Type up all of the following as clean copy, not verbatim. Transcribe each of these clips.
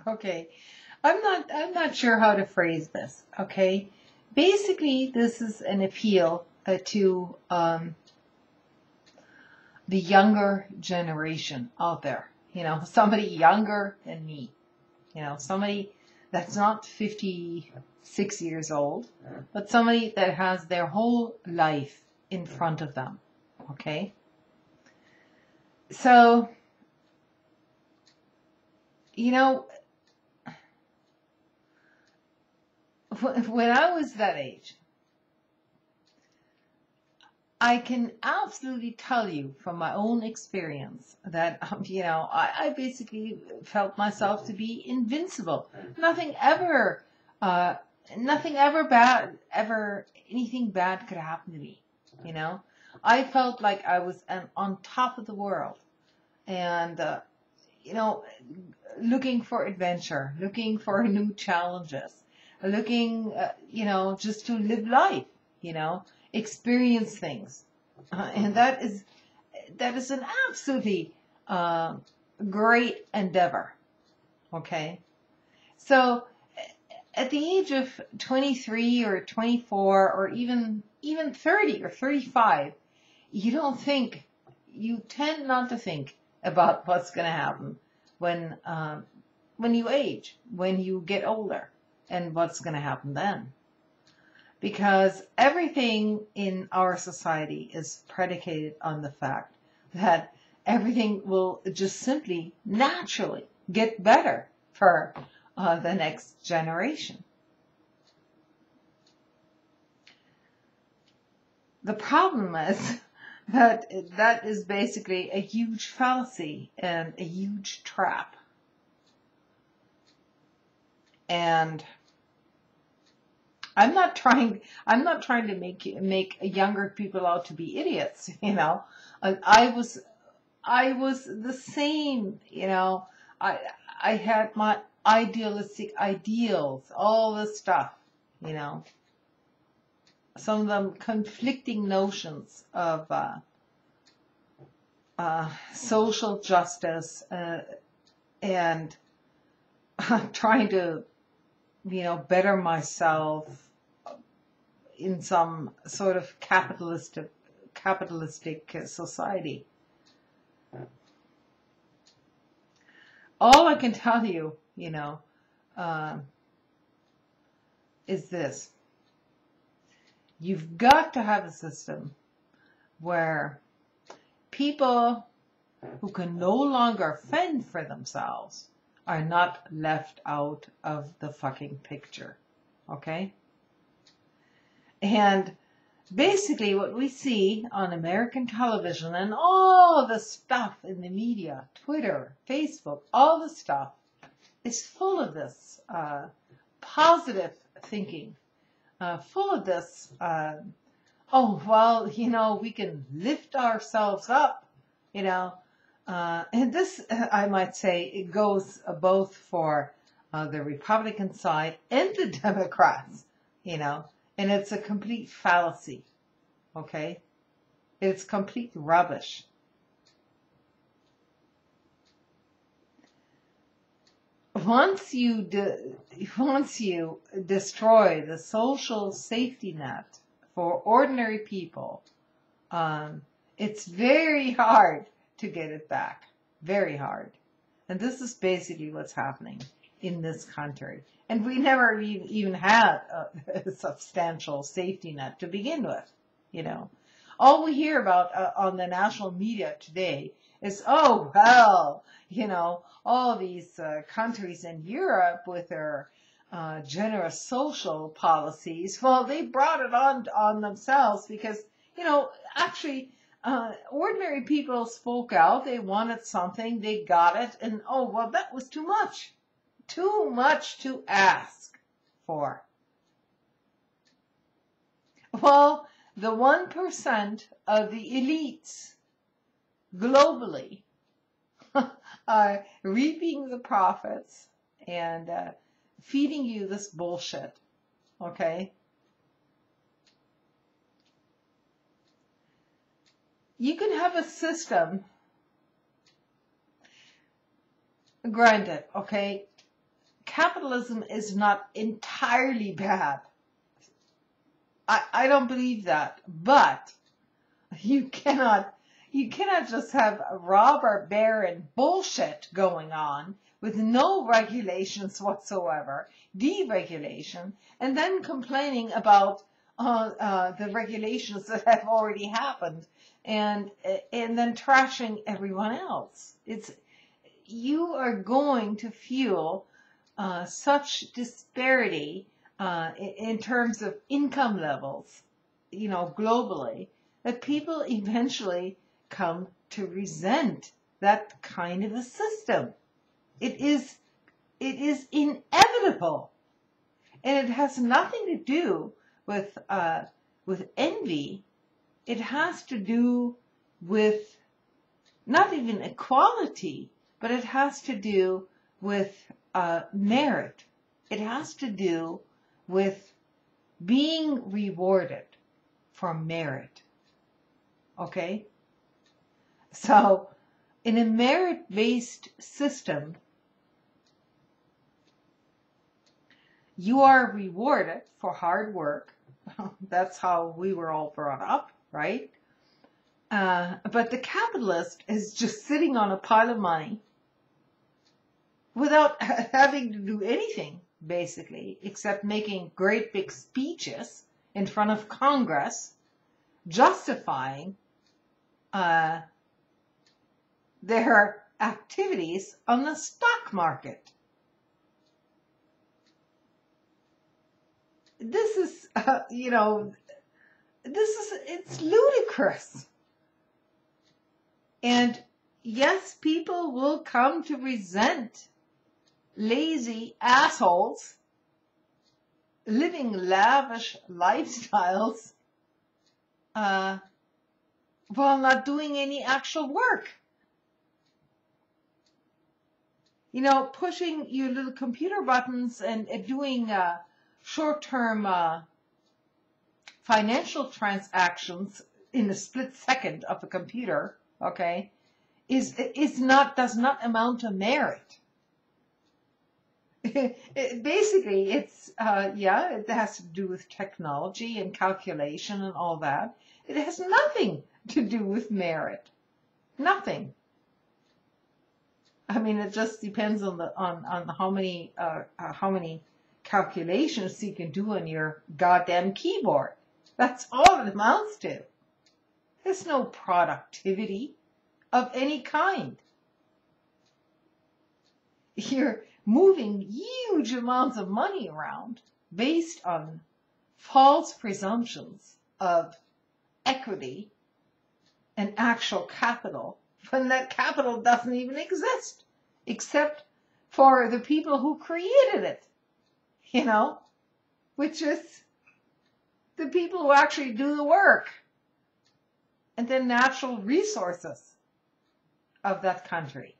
Okay. I'm not sure how to phrase this. Okay. Basically, this is an appeal to the younger generation out there. Somebody younger than me. Somebody that's not 56 years old, but somebody that has their whole life in front of them. Okay. So, you know, when I was that age, I can absolutely tell you from my own experience that, I basically felt myself to be invincible. Nothing ever, uh, nothing ever bad, anything bad could happen to me. You know, I felt like I was on top of the world and, you know, looking for adventure, looking for new challenges, looking, just to live life, experience things. And that is an absolutely uh, great endeavor. Okay. So at the age of 23 or 24 or even 30 or 35, you don't think, you tend not to think about what's going to happen when when you age, when you get older, and what's going to happen then. Because everything in our society is predicated on the fact that everything will just simply naturally get better for the next generation. The problem is that is basically a huge fallacy and a huge trap. And I'm not trying to make younger people out to be idiots. I was the same. I had my idealistic ideals, all this stuff. You know, some of them conflicting notions of social justice and trying to better myself in some sort of capitalistic society. All I can tell you, uh, is this: you've got to have a system where people who can no longer fend for themselves are not left out of the fucking picture. Okay? And basically, what we see on American television and all the stuff in the media, Twitter, Facebook, all the stuff is full of this positive thinking, full of this, oh, well, we can lift ourselves up, and this, I might say, it goes both for the Republican side and the Democrats, and it's a complete fallacy, okay? It's complete rubbish. Once you destroy the social safety net for ordinary people, it's very hard to get it back. Very hard. And this is basically what's happening in this country. And we never even had a substantial safety net to begin with, All we hear about on the national media today is, oh, well, all these countries in Europe with their generous social policies, well, they brought it on themselves because, actually, ordinary people spoke out. They wanted something. They got it. And, oh, well, that was too much. Too much to ask for. Well, the 1% of the elites globally are reaping the profits and feeding you this bullshit. Okay? You can have a system, granted, okay? capitalism is not entirely bad. I don't believe that, but you cannot just have robber baron bullshit going on with no regulations whatsoever, deregulation, and then complaining about the regulations that have already happened, and then trashing everyone else. You are going to fuel such disparity in terms of income levels, globally, that people eventually come to resent that kind of a system. It is inevitable, and it has nothing to do with envy. It has to do with not even equality, but it has to do with merit. It has to do with being rewarded for merit. Okay? So, in a merit-based system, you are rewarded for hard work. That's how we were all brought up, right? But the capitalist is just sitting on a pile of money without having to do anything, basically, except making great big speeches in front of Congress, justifying their activities on the stock market. This is, it's ludicrous. And yes, people will come to resent lazy assholes living lavish lifestyles while not doing any actual work. Pushing your little computer buttons and doing short-term financial transactions in a split second of a computer, okay, does not amount to merit. Basically, it has to do with technology and calculation and all that. It has nothing to do with merit. Nothing. I mean, it just depends on how many calculations you can do on your goddamn keyboard. That's all it amounts to. There's no productivity of any kind. You're moving huge amounts of money around based on false presumptions of equity and actual capital, when that capital doesn't even exist, except for the people who created it, which is the people who actually do the work, and the natural resources of that country.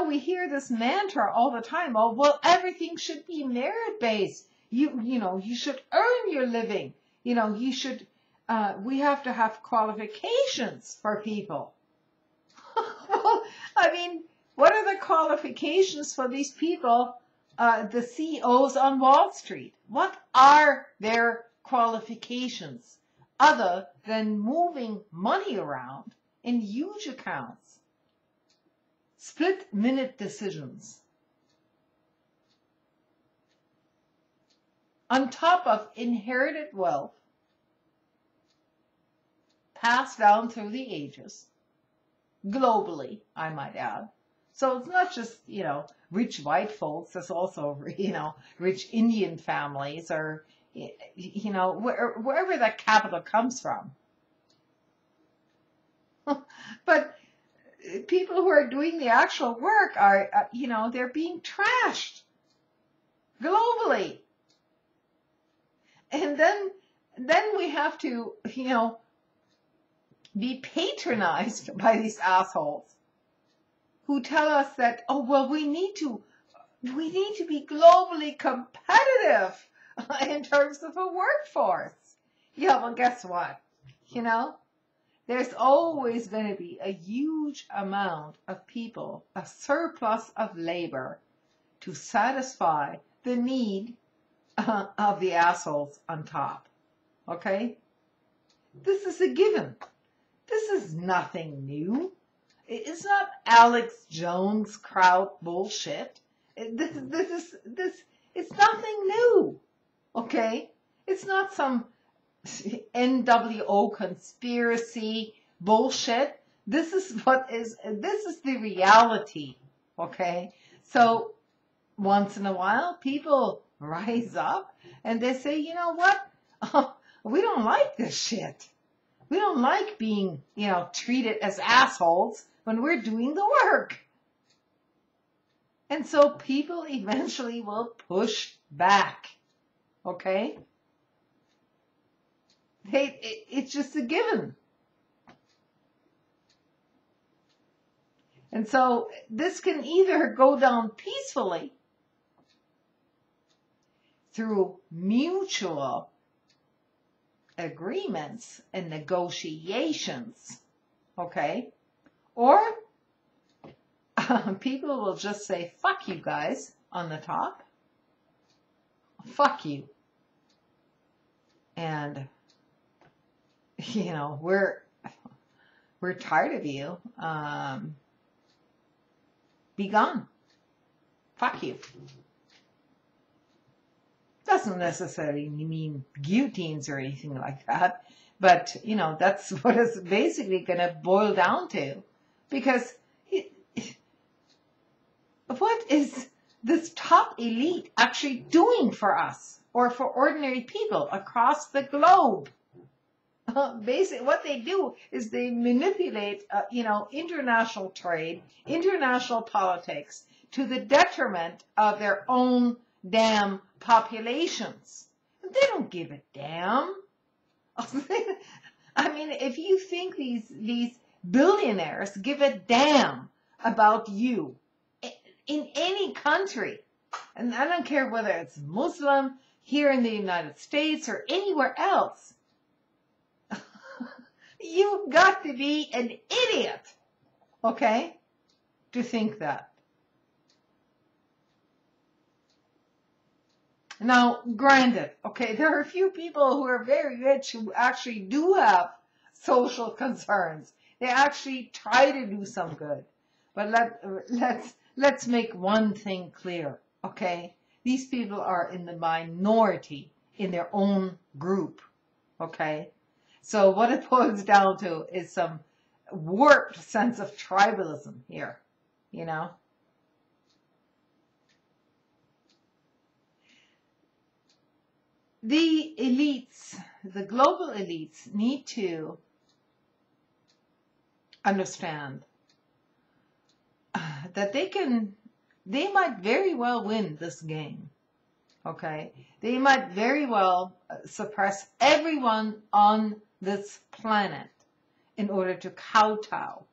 We hear this mantra all the time. Oh, well, everything should be merit-based. You should earn your living. You should, we have to have qualifications for people. Well, I mean, what are the qualifications for these people, the CEOs on Wall Street? What are their qualifications other than moving money around in huge accounts? Split-minute decisions. On top of inherited wealth passed down through the ages, globally, I might add. So it's not just, rich white folks, there's also, rich Indian families or, wherever that capital comes from. But people who are doing the actual work are, they're being trashed globally. And then we have to, be patronized by these assholes who tell us that, oh, well, we need to be globally competitive in terms of a workforce. Yeah, well, guess what? There's always going to be a huge amount of people, a surplus of labor to satisfy the need of the assholes on top. Okay? This is a given. This is nothing new. It's not Alex Jones crowd bullshit. It's nothing new. Okay? It's not some NWO conspiracy bullshit. This is the reality. Okay? So once in a while, people rise up and they say, you know what? We don't like this shit. We don't like being, treated as assholes when we're doing the work. And so people eventually will push back. Okay? It's just a given. And so this can either go down peacefully through mutual agreements and negotiations, okay? Or people will just say, fuck you guys on the top. Fuck you. And, we're tired of you. Be gone. Fuck you. Doesn't necessarily mean guillotines or anything like that, but that's what it's basically going to boil down to, because what is this top elite actually doing for us or for ordinary people across the globe? Basically, what they do is they manipulate, international trade, international politics to the detriment of their own damn populations. They don't give a damn. I mean, if you think these billionaires give a damn about you in any country, and I don't care whether it's Muslim here in the United States or anywhere else, you've got to be an idiot, okay, to think that. Now, granted, okay, there are a few people who are very rich who actually do have social concerns. They actually try to do some good. But let's make one thing clear, okay? These people are in the minority in their own group, okay? So what it boils down to is some warped sense of tribalism here, The elites, the global elites, need to understand that they might very well win this game, okay? They might very well suppress everyone on this planet in order to kowtow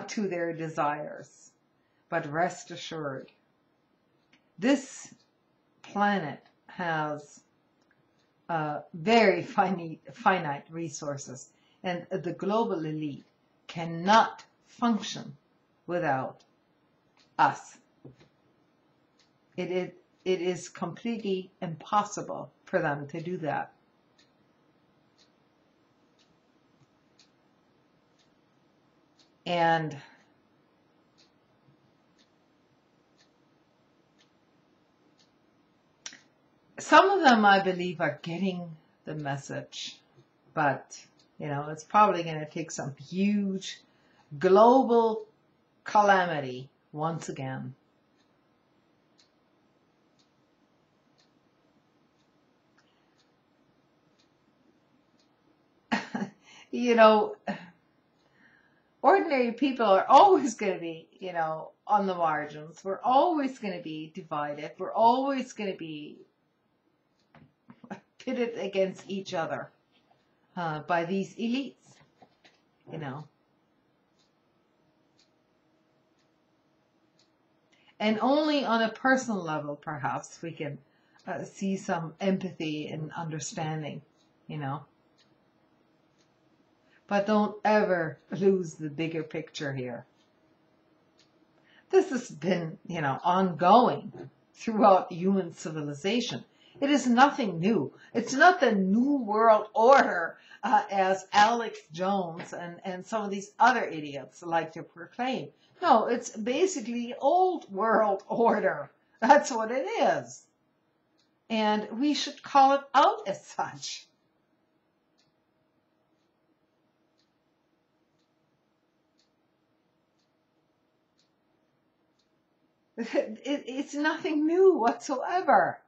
to their desires. But rest assured, this planet has very finite resources, and the global elite cannot function without us. It is completely impossible for them to do that. And some of them, I believe, are getting the message, but, it's probably going to take some huge global calamity once again. Ordinary people are always going to be, on the margins. We're always going to be divided. We're always going to be pitted against each other by these elites, And only on a personal level, perhaps, we can see some empathy and understanding, But don't ever lose the bigger picture here. This has been, ongoing throughout human civilization. It is nothing new. It's not the New World Order, as Alex Jones and some of these other idiots like to proclaim. No, it's basically Old World Order. That's what it is. And we should call it out as such. It's nothing new whatsoever.